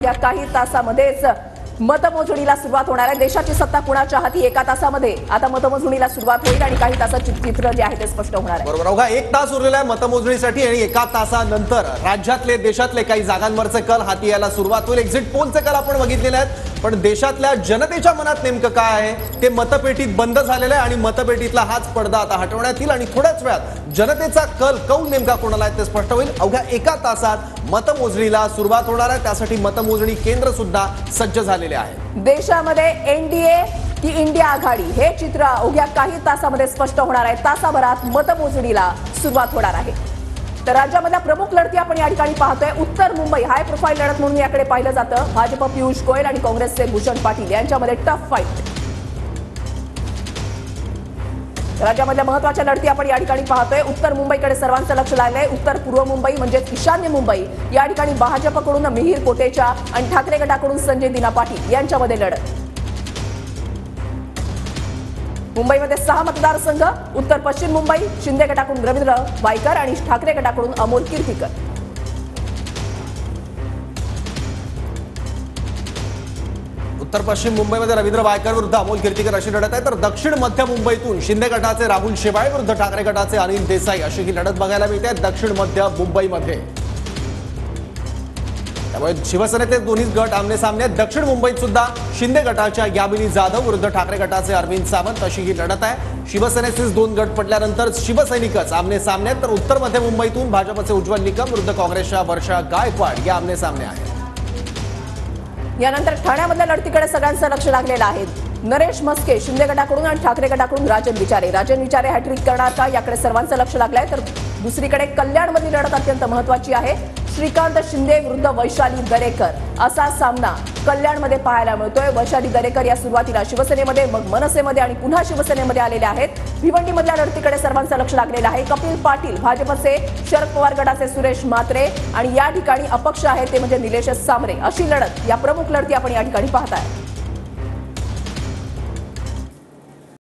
अवघ्या काही तासामध्येच मतमोजणीला सुरुवात होणार आहे। देशाची सत्ता कुणाच्या हाती एका तासामध्ये आता मतमोजणीला सुरुवात होईल आणि काही तासात चित्र जे आहे ते स्पष्ट होणार आहे। बरोबर, अवघा एक तास उरलेला आहे मतमोजणीसाठी आणि एका तासानंतर राज्यातले देशातले काही जागांवरचे कल हाती यायला सुरुवात होईल। एक्झिट पोलचे कल आपण बघितलेले आहेत, पण देशातल्या जनतेच्या मनात नेमकं काय आहे ते मतपेटीत बंद झालेलं आहे आणि मतपेटीतला हाच पडदा आता हटवण्यात येईल आणि थोड्याच वेळात जनतेचा कौल नेमका कोणाला आहे ते स्पष्ट होईल। अवघ्या एका तासात मतमोजणीला सुरुवात होणार आहे, त्यासाठी मतमोजणी केंद्र सुद्धा सज्ज झालेले आहे। देशामध्ये एनडीए की इंडिया आघाडी हे चित्र अवघ्या काही तासामध्ये स्पष्ट होणार आहे। तासाभरात मतमोजणीला सुरुवात होणार आहे। तर राज्यामधल्या प्रमुख लढती आपण या ठिकाणी पाहतोय। उत्तर मुंबई हाय प्रोफाईल लढत म्हणून याकडे पाहिलं जातं। भाजप पियुष गोयल आणि काँग्रेसचे भूषण पाटील यांच्यामध्ये टफ फाईट। राज्यामधल्या महत्त्वाच्या लढती आपण या ठिकाणी पाहतोय। उत्तर मुंबईकडे सर्वांचं लक्ष लागलंय। उत्तर पूर्व मुंबई म्हणजे ईशान्य मुंबई या ठिकाणी भाजपकडून मिहीर कोटेचा आणि ठाकरे गटाकडून संजय दिना पाटील यांच्यामध्ये लढत। मुंबईमध्ये 6 मतदारसंघ। उत्तर पश्चिम मुंबई शिंदे गटाकडून रवींद्र वायकर आणि ठाकरे गटाकडून अमोल कीर्तीकर। उत्तर पश्चिम मुंबईमध्ये रवींद्र वायकर विरुद्ध अमोल कीर्तीकर अशी लढत आहे, तर दक्षिण मध्य मुंबईतून शिंदे गटाचे राहुल शेवाळे विरुद्ध ठाकरे गटाचे अनिल देसाई अशी ही लढत बघायला मिळते दक्षिण मध्य मुंबईमध्ये। त्यामुळे शिवसेनेचे दोन्ही गट आमने सामने आहेत। दक्षिण मुंबईत सुद्धा शिंदे गटाच्या यामिनी जाधव विरुद्ध ठाकरे गटाचे अरविंद सावंत अशी ही लढत आहे। शिवसेनेचे 2 गट पडल्यानंतर शिवसैनिकच आमने सामने आहेत, तर उत्तर मध्य मुंबईतून भाजपचे उज्ज्वल निकम विरुद्ध काँग्रेसच्या वर्षा गायकवाड या आमने सामने आहेत। यानंतर ठाण्यामधल्या लढतीकडे सगळ्यांचं लक्ष लागलेलं आहे। नरेश म्हस्के शिंदे गटाकडून आणि ठाकरे गटाकडून राजन विचारे हॅट्रिक करणार का याकडे सर्वांचं लक्ष लागलंय। तर दुसरीकडे कल्याणमधली लढत अत्यंत महत्त्वाची आहे। श्रीकांत शिंदे विरुद्ध वैशाली दरेकर असा सामना कल्याणमध्ये पाहायला मिळतोय। वैशाली दरेकर या सुरुवातीला शिवसेनेमध्ये मग मनसेमध्ये आणि पुन्हा शिवसेनेमध्ये आलेले आहेत। भिवंडीमधल्या लढतीकडे सर्वांचं लक्ष लागलेलं आहे। कपिल पाटील भाजपचे, शरद पवार गटाचे सुरेश म्हात्रे आणि या ठिकाणी अपक्ष आहेत ते म्हणजे निलेश सांबरे अशी लढत या प्रमुख लढती आपण या ठिकाणी पाहताय।